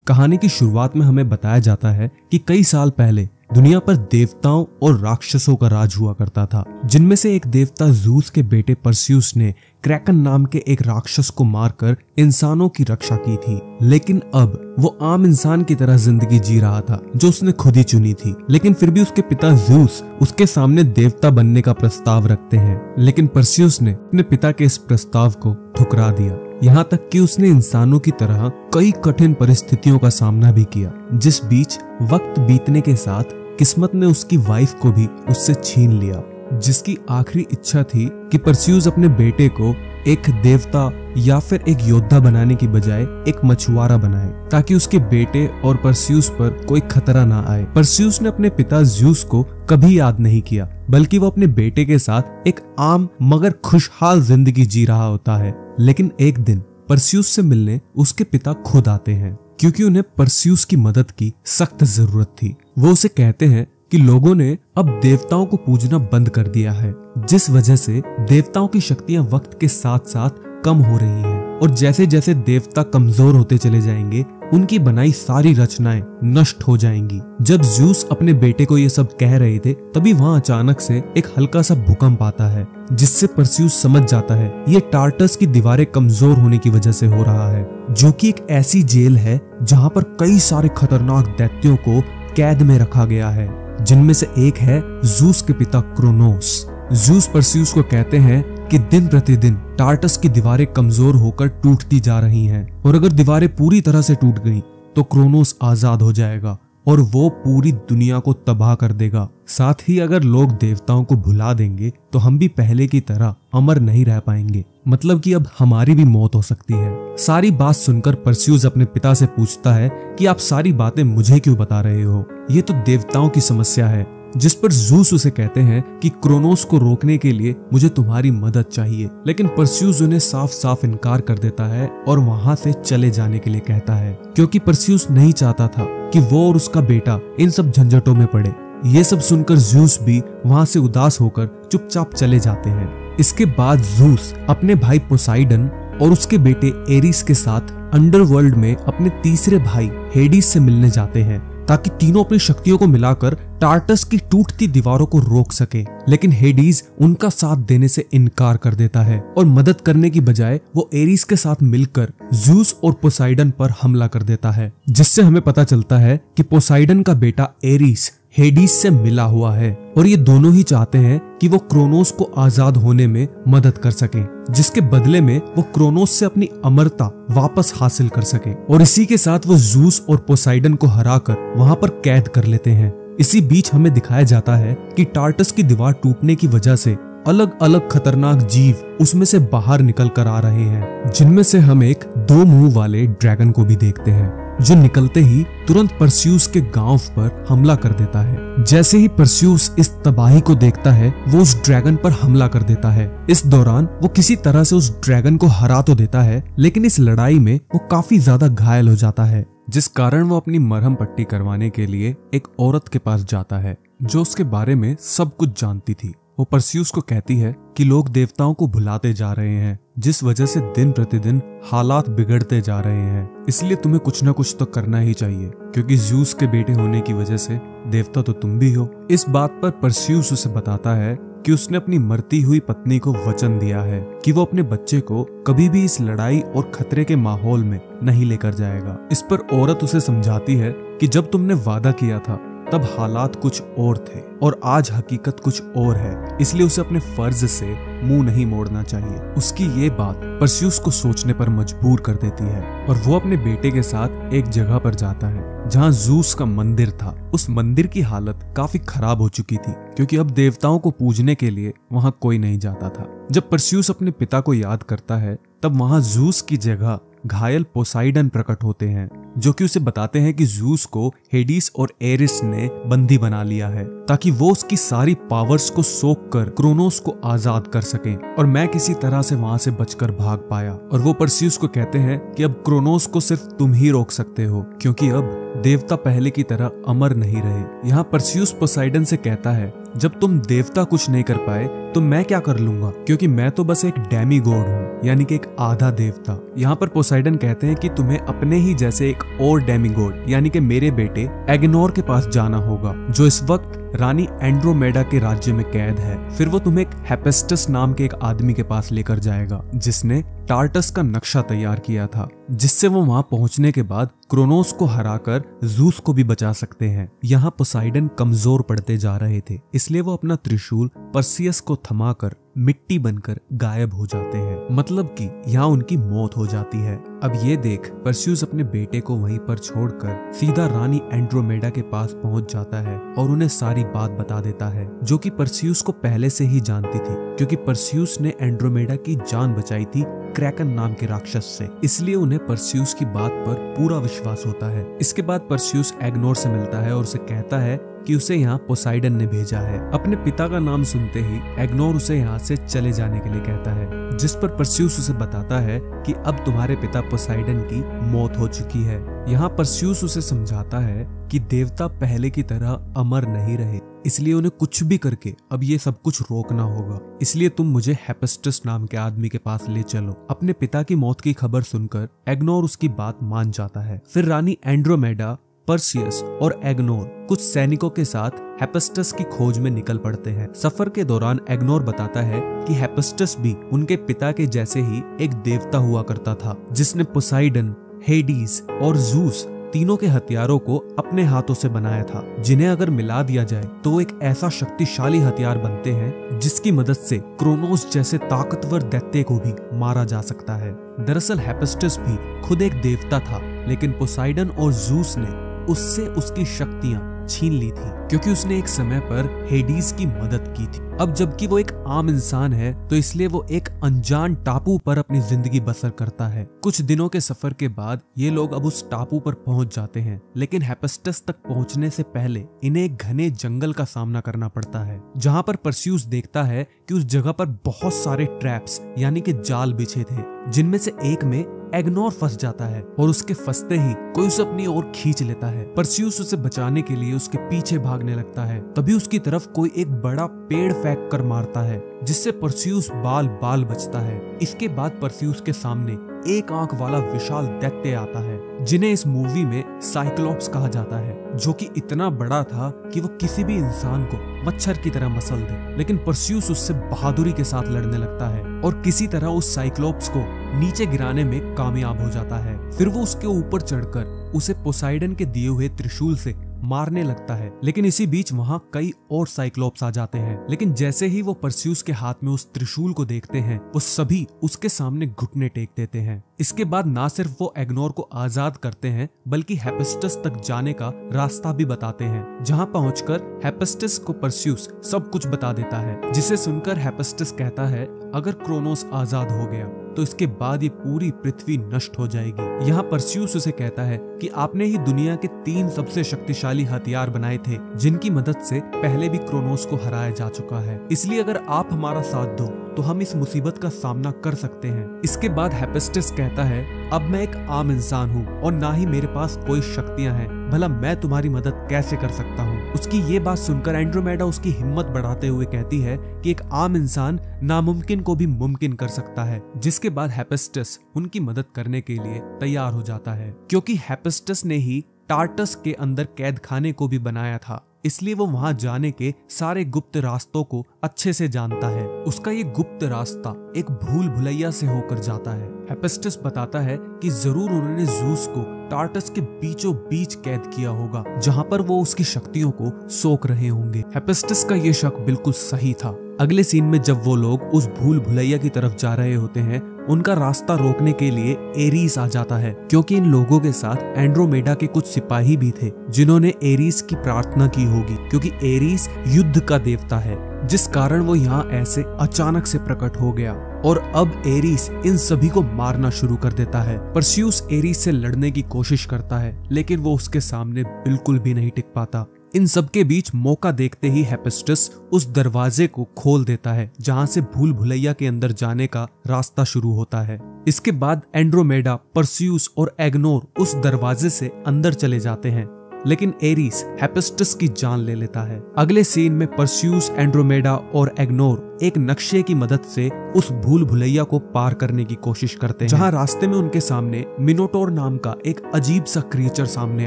कहानी की शुरुआत में हमें बताया जाता है कि कई साल पहले दुनिया पर देवताओं और राक्षसों का राज हुआ करता था, जिनमें से एक देवता ज़ूस के बेटे परस्यूस ने क्रैकन नाम के एक राक्षस को मारकर इंसानों की रक्षा की थी। लेकिन अब वो आम इंसान की तरह जिंदगी जी रहा था, जो उसने खुद ही चुनी थी। लेकिन फिर भी उसके पिता ज़ूस उसके सामने देवता बनने का प्रस्ताव रखते हैं, लेकिन परस्यूस ने अपने पिता के इस प्रस्ताव को ठुकरा दिया। यहाँ तक कि उसने इंसानों की तरह कई कठिन परिस्थितियों का सामना भी किया, जिस बीच वक्त बीतने के साथ किस्मत ने उसकी वाइफ को भी उससे छीन लिया, जिसकी आखिरी इच्छा थी कि परस्यूस अपने बेटे को एक देवता या फिर एक योद्धा बनाने की बजाय एक मछुआरा बनाए, ताकि उसके बेटे और परस्यूस पर कोई खतरा ना आए। परस्यूस ने अपने पिता ज़्यूस को कभी याद नहीं किया, बल्कि वो अपने बेटे के साथ एक आम मगर खुशहाल जिंदगी जी रहा होता है। लेकिन एक दिन परस्यूस से मिलने उसके पिता खुद आते हैं, क्योंकि उन्हें परस्यूस की मदद की सख्त जरूरत थी। वो उसे कहते हैं कि लोगों ने अब देवताओं को पूजना बंद कर दिया है, जिस वजह से देवताओं की शक्तियां वक्त के साथ साथ कम हो रही हैं, और जैसे जैसे देवता कमजोर होते चले जाएंगे, उनकी बनाई सारी रचनाएं नष्ट हो जाएंगी। जब ज़्यूस अपने बेटे को ये सब कह रहे थे, तभी वहाँ अचानक से एक हल्का सा भूकंप आता है, जिससे परस्यूस समझ जाता है ये टार्टस की दीवारें कमजोर होने की वजह से हो रहा है, जो कि एक ऐसी जेल है जहाँ पर कई सारे खतरनाक दैत्यों को कैद में रखा गया है, जिनमें से एक है ज़ूस के पिता क्रोनोस। ज़ूस परस्यूस को कहते हैं कि दिन प्रतिदिन टार्टस की दीवारें कमजोर होकर टूटती जा रही हैं, और अगर दीवारें पूरी तरह से टूट गईं, तो क्रोनोस आजाद हो जाएगा और वो पूरी दुनिया को तबाह कर देगा। साथ ही अगर लोग देवताओं को भुला देंगे, तो हम भी पहले की तरह अमर नहीं रह पाएंगे, मतलब कि अब हमारी भी मौत हो सकती है। सारी बात सुनकर परस्यूस अपने पिता से पूछता है कि आप सारी बातें मुझे क्यों बता रहे हो, ये तो देवताओं की समस्या है। जिस पर ज़ूस उसे कहते हैं कि क्रोनोस को रोकने के लिए मुझे तुम्हारी मदद चाहिए, लेकिन परस्यूस उन्हें साफ साफ इनकार कर देता है और वहां से चले जाने के लिए कहता है, क्योंकि परस्यूस नहीं चाहता था कि वो और उसका बेटा इन सब झंझटों में पड़े। ये सब सुनकर ज़्यूस भी वहां से उदास होकर चुपचाप चले जाते हैं। इसके बाद ज़्यूस अपने भाई पोसाइडन और उसके बेटे एरिस के साथ अंडरवर्ल्ड में अपने तीसरे भाई हेडिस से मिलने जाते हैं, ताकि तीनों अपनी शक्तियों को मिलाकर टार्टस की टूटती दीवारों को रोक सके। लेकिन हेडिस उनका साथ देने से इनकार कर देता है और मदद करने की बजाय वो एरिस के साथ मिलकर ज़्यूस और पोसाइडन पर हमला कर देता है, जिससे हमें पता चलता है कि पोसाइडन का बेटा एरिस हेडिस से मिला हुआ है, और ये दोनों ही चाहते हैं कि वो क्रोनोस को आजाद होने में मदद कर सके, जिसके बदले में वो क्रोनोस से अपनी अमरता वापस हासिल कर सके। और इसी के साथ वो ज़्यूस और पोसाइडन को हराकर वहां पर कैद कर लेते हैं। इसी बीच हमें दिखाया जाता है कि टार्टस की दीवार टूटने की वजह से अलग अलग खतरनाक जीव उसमें से बाहर निकल कर आ रहे हैं, जिनमें से हम एक 2 मुंह वाले ड्रैगन को भी देखते हैं, जो निकलते ही तुरंत परस्यूस के गांव पर हमला कर देता है। जैसे ही परस्यूस इस तबाही को देखता है, वो उस ड्रैगन पर हमला कर देता है। इस दौरान वो किसी तरह से उस ड्रैगन को हरा तो देता है, लेकिन इस लड़ाई में वो काफी ज्यादा घायल हो जाता है, जिस कारण वो अपनी मरहम पट्टी करवाने के लिए एक औरत के पास जाता है, जो उसके बारे में सब कुछ जानती थी। वो परस्यूस को कहती है कि लोग देवताओं को भुलाते जा रहे हैं, जिस वजह से दिन प्रतिदिन हालात बिगड़ते जा रहे हैं, इसलिए तुम्हें कुछ ना कुछ तो करना ही चाहिए, क्योंकि ज़्यूस के बेटे होने की वजह से देवता तो तुम भी हो। इस बात पर परस्यूस उसे बताता है कि उसने अपनी मरती हुई पत्नी को वचन दिया है कि वो अपने बच्चे को कभी भी इस लड़ाई और खतरे के माहौल में नहीं लेकर जाएगा। इस पर औरत उसे समझाती है कि जब तुमने वादा किया था, तब हालात कुछ और थे और आज हकीकत कुछ और है, इसलिए उसे अपने फर्ज से मुंह नहीं मोड़ना चाहिए। उसकी ये बात परस्यूस को सोचने पर मजबूर कर देती है, और वो अपने बेटे के साथ एक जगह पर जाता है जहाँ ज़ूस का मंदिर था। उस मंदिर की हालत काफी खराब हो चुकी थी, क्योंकि अब देवताओं को पूजने के लिए वहाँ कोई नहीं जाता था। जब परस्यूस अपने पिता को याद करता है, तब वहाँ ज़ूस की जगह घायल पोसाइडन प्रकट होते हैं, जो कि उसे बताते हैं कि ज़ूस को हेडिस और एरिस ने बंदी बना लिया है, ताकि वो उसकी सारी पावर्स को सोख कर क्रोनोस को आजाद कर सकें, और मैं किसी तरह से वहां से बचकर भाग पाया। और वो परस्यूस को कहते हैं कि अब क्रोनोस को सिर्फ तुम ही रोक सकते हो, क्योंकि अब देवता पहले की तरह अमर नहीं रहे। यहाँ परस्यूस पोसाइडन से कहता है, जब तुम देवता कुछ नहीं कर पाए, तो मैं क्या कर लूंगा, क्योंकि मैं तो बस एक डेमी गॉड हूँ, यानी कि एक आधा देवता। यहाँ पर पोसाइडन कहते हैं कि तुम्हें अपने ही जैसे एक और डेमी गॉड यानी कि मेरे बेटे एग्नोर के पास जाना होगा, जो इस वक्त रानी एंड्रोमेडा के राज्य में कैद है। फिर वो तुम्हें एक हेपेस्टस नाम के एक आदमी के पास लेकर जाएगा, जिसने टार्टस का नक्शा तैयार किया था, जिससे वो वहां पहुंचने के बाद क्रोनोस को हराकर जूस को भी बचा सकते हैं। यहाँ पोसाइडन कमजोर पड़ते जा रहे थे, इसलिए वो अपना त्रिशूल पर्सियस को थमाकर मिट्टी बनकर गायब हो जाते हैं, मतलब कि यहाँ उनकी मौत हो जाती है। अब ये देख परस्यूस अपने बेटे को वहीं पर छोड़कर सीधा रानी एंड्रोमेडा के पास पहुंच जाता है और उन्हें सारी बात बता देता है, जो कि परस्यूस को पहले से ही जानती थी, क्योंकि परस्यूस ने एंड्रोमेडा की जान बचाई थी क्रैकन नाम के राक्षस से, इसलिए उन्हें परस्यूस की बात पर पूरा विश्वास होता है। इसके बाद परस्यूस एग्नोर से मिलता है और उसे कहता है कि उसे यहाँ पोसाइडन ने भेजा है। अपने पिता का नाम सुनते ही एग्नोर उसे यहाँ से चले जाने के लिए कहता है, जिस पर परस्यूस उसे बताता है कि अब तुम्हारे पिता पोसाइडन की मौत हो चुकी है। यहाँ परस्यूस उसे समझाता है कि देवता पहले की तरह अमर नहीं रहे, इसलिए उन्हें कुछ भी करके अब ये सब कुछ रोकना होगा। इसलिए तुम मुझे हेपेस्टस नाम के आदमी के पास ले चलो। अपने पिता की मौत की खबर सुनकर एग्नोर उसकी बात मान जाता है। फिर रानी एंड्रोमेडा, पर्सियस और एग्नोर कुछ सैनिकों के साथ हेपेस्टस की खोज में निकल पड़ते हैं। सफर के दौरान एग्नोर बताता है कि हेपेस्टस भी उनके पिता के जैसे ही एक देवता हुआ करता था, जिसने पोसाइडन, हेडीज और जूस तीनों के हथियारों को अपने हाथों से बनाया था, जिन्हें अगर मिला दिया जाए तो वो एक ऐसा शक्तिशाली हथियार बनते हैं जिसकी मदद से क्रोनोस जैसे ताकतवर दैत्य को भी मारा जा सकता है। दरअसल हेपेस्टस भी खुद एक देवता था, लेकिन पोसाइडन और जूस ने उससे उसकी शक्तियां छीन ली थी, क्योंकि उसने एक समय पर हेडीज की मदद की थी। अब जबकि वो एक आम इंसान है, तो इसलिए वो एक अनजान टापू पर अपनी जिंदगी बसर करता है। कुछ दिनों के सफर के बाद ये लोग अब उस टापू पर पहुंच जाते हैं, लेकिन हेपेस्टस तक पहुंचने से पहले इन्हें एक घने जंगल का सामना करना पड़ता है, जहां पर परस्यूस देखता है कि उस जगह पर बहुत सारे ट्रैप्स यानी कि जाल बिछे थे, जिनमें से एक में एग्नोर फंस जाता है और उसके फंसते ही कोई उसे अपनी ओर खींच लेता है। परस्यूस उसे बचाने के लिए उसके पीछे भागने लगता है, तभी उसकी तरफ कोई एक बड़ा पेड़ फेंक कर मारता है, जिससे परस्यूस बाल बाल बचता है। इसके बाद परस्यूस के सामने एक आंख वाला विशाल दैत्य आता है, जिन्हें इस मूवी में साइक्लोप्स कहा जाता है, जो कि इतना बड़ा था कि वो किसी भी इंसान को मच्छर की तरह मसल दे। लेकिन परस्यूस उससे बहादुरी के साथ लड़ने लगता है और किसी तरह उस साइक्लोप्स को नीचे गिराने में कामयाब हो जाता है। फिर वो उसके ऊपर चढ़कर उसे पोसाइडन के दिए हुए त्रिशूल से मारने लगता है, लेकिन इसी बीच वहां कई और साइक्लोप्स आ जाते हैं। लेकिन जैसे ही वो परस्यूस के हाथ में उस त्रिशूल को देखते हैं, वो सभी उसके सामने घुटने टेक देते हैं। इसके बाद ना सिर्फ वो एग्नोर को आजाद करते हैं, बल्कि हेपेस्टस तक जाने का रास्ता भी बताते हैं, जहां पहुंचकर हेपेस्टस को परस्यूस सब कुछ बता देता है, जिसे सुनकर हेपेस्टस कहता है अगर क्रोनोस आजाद हो गया तो इसके बाद ये पूरी पृथ्वी नष्ट हो जाएगी। यहाँ परस्यूस उसे कहता है कि आपने ही दुनिया के 3 सबसे शक्तिशाली हथियार बनाए थे, जिनकी मदद से पहले भी क्रोनोस को हराया जा चुका है, इसलिए अगर आप हमारा साथ दो तो हम इस मुसीबत का सामना कर सकते हैं। इसके बाद हेपेस्टस कहता है अब मैं एक आम इंसान हूँ और ना ही मेरे पास कोई शक्तियाँ हैं, भला मैं तुम्हारी मदद कैसे कर सकता हूँ। उसकी ये बात सुनकर एंड्रोमेडा उसकी हिम्मत बढ़ाते हुए कहती है कि एक आम इंसान नामुमकिन को भी मुमकिन कर सकता है। जिसके बाद हेपेस्टस उनकी मदद करने के लिए तैयार हो जाता है, क्योंकि हेपेस्टस ने ही टार्टस के अंदर कैद खाने को भी बनाया था, इसलिए वो वहां जाने के सारे गुप्त रास्तों को अच्छे से जानता है। उसका ये गुप्त रास्ता एक भूल भुलैया से होकर जाता है। हेपेस्टस बताता है कि जरूर उन्होंने जूस को टार्टस के बीचों बीच कैद किया होगा, जहां पर वो उसकी शक्तियों को सोख रहे होंगे। हेपेस्टस का ये शक बिल्कुल सही था। अगले सीन में जब वो लोग उस भूल भुलैया की तरफ जा रहे होते हैं, उनका रास्ता रोकने के लिए एरीस आ जाता है, क्योंकि इन लोगों के साथ एंड्रोमेडा के कुछ सिपाही भी थे, जिन्होंने एरीस की प्रार्थना की होगी, क्योंकि एरीस युद्ध का देवता है, जिस कारण वो यहाँ ऐसे अचानक से प्रकट हो गया। और अब एरीस इन सभी को मारना शुरू कर देता है। परस्यूस एरीस से लड़ने की कोशिश करता है, लेकिन वो उसके सामने बिल्कुल भी नहीं टिक पाता। इन सब के बीच मौका देखते ही हेपेस्टस उस दरवाजे को खोल देता है, जहां से भूल भुलैया के अंदर जाने का रास्ता शुरू होता है। इसके बाद एंड्रोमेडा, परस्यूस और एग्नोर उस दरवाजे से अंदर चले जाते हैं, लेकिन एरीज हेफेस्टस की जान ले लेता है। अगले सीन में परस्यूस, एंड्रोमेडा और एग्नोर एक नक्शे की मदद से उस भूल भुलैया को पार करने की कोशिश करते हैं, जहां रास्ते में उनके सामने मिनोटोर नाम का एक अजीब सा क्रिएचर सामने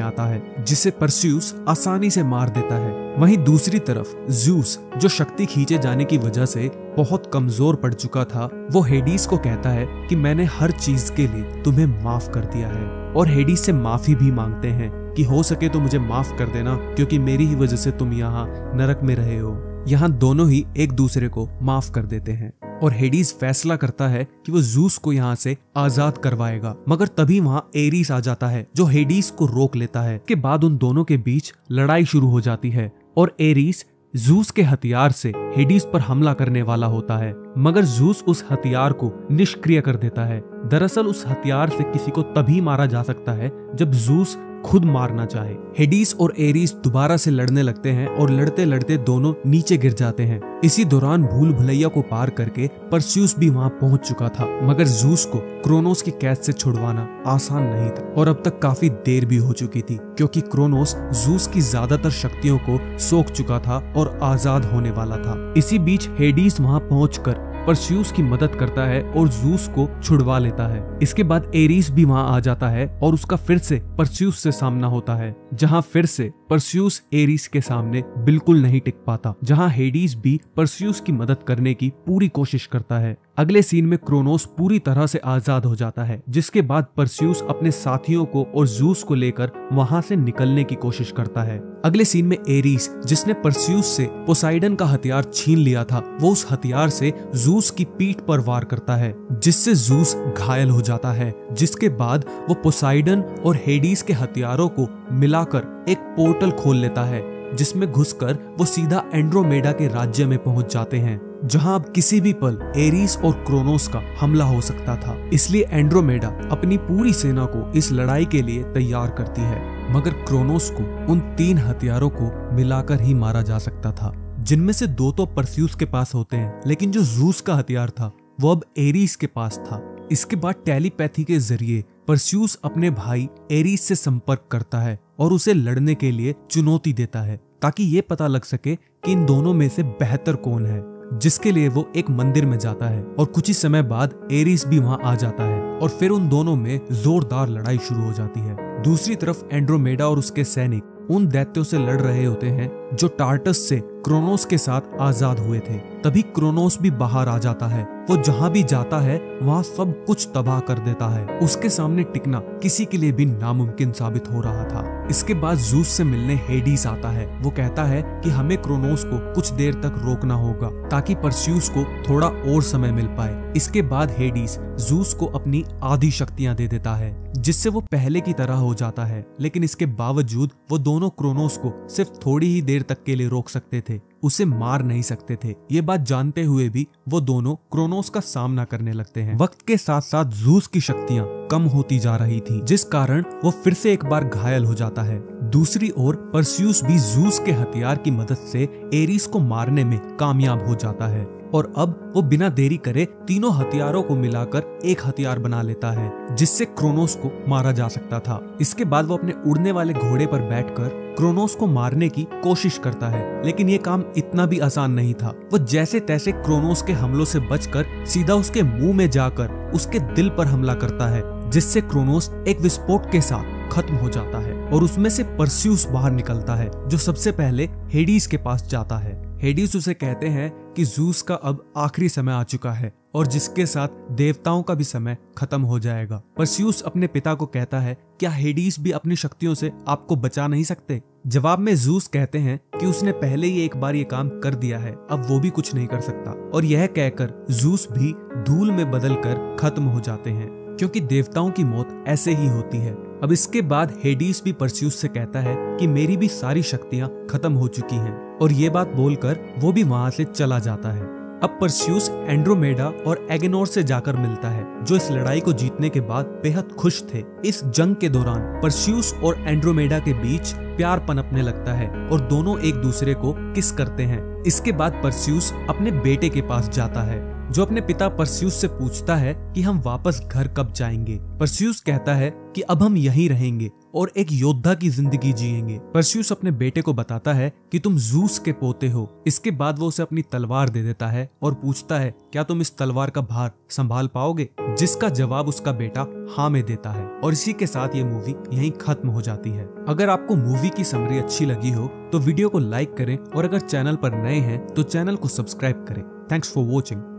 आता है जिसे परस्यूस आसानी से मार देता है। वहीं दूसरी तरफ ज़्यूस, जो शक्ति खींचे जाने की वजह से बहुत कमजोर पड़ चुका था, वो हेडीज को कहता है कि मैंने हर चीज के लिए तुम्हें माफ कर दिया है, और हेडीज से माफी भी मांगते हैं कि हो सके तो मुझे माफ कर देना, क्योंकि मेरी ही वजह से तुम यहाँ नरक में रहे हो। यहाँ दोनों ही एक दूसरे को माफ कर देते हैं और हेडीज फैसला करता है कि वो ज़्यूस को यहाँ से आजाद करवाएगा, मगर तभी वहाँ एरीस आ जाता है जो हेडीज को रोक लेता है। के बाद उन दोनों के बीच लड़ाई शुरू हो जाती है और एरीस ज़्यूस के हथियार से हेडीज पर हमला करने वाला होता है, मगर ज़्यूस उस हथियार को निष्क्रिय कर देता है। दरअसल उस हथियार से किसी को तभी मारा जा सकता है जब ज़्यूस खुद मारना चाहे। हेडीज और एरीस दोबारा से लड़ने लगते हैं और लड़ते लड़ते दोनों नीचे गिर जाते हैं। इसी दौरान भूल भुलैया को पार करके परस्यूस भी वहां पहुंच चुका था, मगर ज़्यूस को क्रोनोस की कैद से छुड़वाना आसान नहीं था और अब तक काफी देर भी हो चुकी थी, क्योंकि क्रोनोस ज़्यूस की ज्यादातर शक्तियों को सोख चुका था और आजाद होने वाला था। इसी बीच हेडीज वहां पहुंचकर परस्यूस की मदद करता है और ज़्यूस को छुड़वा लेता है। इसके बाद एरीस भी वहां आ जाता है और उसका फिर से परस्यूस से सामना होता है, जहां फिर से परस्यूस एरीस के सामने बिल्कुल नहीं टिक पाता, जहां हेडीज भी परस्यूस की मदद करने की पूरी कोशिश करता है। अगले सीन में क्रोनोस पूरी तरह से आजाद हो जाता है, जिसके बाद परस्यूस अपने साथियों को और ज़्यूस को लेकर वहां से निकलने की कोशिश करता है। अगले सीन में एरीस, जिसने परस्यूस से पोसाइडन का हथियार छीन लिया था, वो उस हथियार से ज़्यूस की पीठ पर वार करता है, जिससे ज़्यूस घायल हो जाता है। जिसके बाद वो पोसाइडन और हेडीज के हथियारों को मिलाकर एक पोर्टल खोल लेता है, जिसमें घुसकर वो सीधा एंड्रोमेडा के राज्य में पहुंच जाते हैं, जहां अब किसी भी पल एरीस और क्रोनोस का हमला हो सकता था। इसलिए एंड्रोमेडा अपनी पूरी सेना को इस लड़ाई के लिए तैयार करती है, मगर क्रोनोस को उन 3 हथियारों को मिलाकर ही मारा जा सकता था, जिनमें से 2 तो परस्यूस के पास होते हैं, लेकिन जो ज़्यूस का हथियार था वो अब एरीस के पास था। इसके बाद टेलीपैथी के जरिए परस्यूस अपने भाई एरीस से संपर्क करता है और उसे लड़ने के लिए चुनौती देता है, ताकि ये पता लग सके कि इन दोनों में से बेहतर कौन है, जिसके लिए वो एक मंदिर में जाता है। और कुछ ही समय बाद एरीस भी वहां आ जाता है और फिर उन दोनों में जोरदार लड़ाई शुरू हो जाती है। दूसरी तरफ एंड्रोमेडा और उसके सैनिक उन दैत्यों से लड़ रहे होते हैं जो टार्टस से क्रोनोस के साथ आजाद हुए थे। तभी क्रोनोस भी बाहर आ जाता है। वो जहां भी जाता है वहां सब कुछ तबाह कर देता है। उसके सामने टिकना किसी के लिए भी नामुमकिन साबित हो रहा था। इसके बाद ज़्यूस से मिलने हेडीस आता है। वो कहता है कि हमें क्रोनोस को कुछ देर तक रोकना होगा ताकि परस्यूस को थोड़ा और समय मिल पाए। इसके बाद हेडीस ज़्यूस को अपनी आधी शक्तियां दे देता है, जिससे वो पहले की तरह हो जाता है, लेकिन इसके बावजूद वो दोनों क्रोनोस को सिर्फ थोड़ी ही देर तक के लिए रोक सकते थे, उसे मार नहीं सकते थे। ये बात जानते हुए भी वो दोनों क्रोनोस का सामना करने लगते हैं। वक्त के साथ साथ ज़्यूस की शक्तियां कम होती जा रही थी, जिस कारण वो फिर से एक बार घायल हो जाता है। दूसरी ओर परस्यूस भी ज़्यूस के हथियार की मदद से एरीस को मारने में कामयाब हो जाता है और अब वो बिना देरी करे तीनों हथियारों को मिलाकर एक हथियार बना लेता है, जिससे क्रोनोस को मारा जा सकता था। इसके बाद वो अपने उड़ने वाले घोड़े पर बैठकर क्रोनोस को मारने की कोशिश करता है, लेकिन ये काम इतना भी आसान नहीं था। वो जैसे तैसे क्रोनोस के हमलों से बचकर सीधा उसके मुंह में जाकर उसके दिल पर हमला करता है, जिससे क्रोनोस एक विस्फोट के साथ खत्म हो जाता है और उसमें से परस्यूस बाहर निकलता है, जो सबसे पहले हेडीस के पास जाता है। हेडीस उसे कहते हैं कि ज़्यूस का अब आखिरी समय आ चुका है और जिसके साथ देवताओं का भी समय खत्म हो जाएगा। परस्यूस अपने पिता को कहता है, क्या हेडीस भी अपनी शक्तियों से आपको बचा नहीं सकते? जवाब में ज़्यूस कहते हैं कि उसने पहले ही एक बार ये काम कर दिया है, अब वो भी कुछ नहीं कर सकता। और यह कहकर ज़्यूस भी धूल में बदलकर खत्म हो जाते हैं, क्योंकि देवताओं की मौत ऐसे ही होती है। अब इसके बाद हेडीस भी परस्यूस से कहता है कि मेरी भी सारी शक्तियां खत्म हो चुकी हैं, और ये बात बोलकर वो भी वहां से चला जाता है। अब परस्यूस एंड्रोमेडा और एगेनोर से जाकर मिलता है, जो इस लड़ाई को जीतने के बाद बेहद खुश थे। इस जंग के दौरान परस्यूस और एंड्रोमेडा के बीच प्यार पनपने लगता है और दोनों एक दूसरे को किस करते हैं। इसके बाद परस्यूस अपने बेटे के पास जाता है, जो अपने पिता परस्यूस से पूछता है कि हम वापस घर कब जाएंगे। परस्यूस कहता है कि अब हम यहीं रहेंगे और एक योद्धा की जिंदगी जिएंगे। परस्यूस अपने बेटे को बताता है कि तुम जूस के पोते हो। इसके बाद वो उसे अपनी तलवार दे देता है और पूछता है क्या तुम इस तलवार का भार संभाल पाओगे, जिसका जवाब उसका बेटा हाँ में देता है। और इसी के साथ ये मूवी यहीं खत्म हो जाती है। अगर आपको मूवी की समरी अच्छी लगी हो तो वीडियो को लाइक करें और अगर चैनल पर नए हैं तो चैनल को सब्सक्राइब करें। Thanks for watching.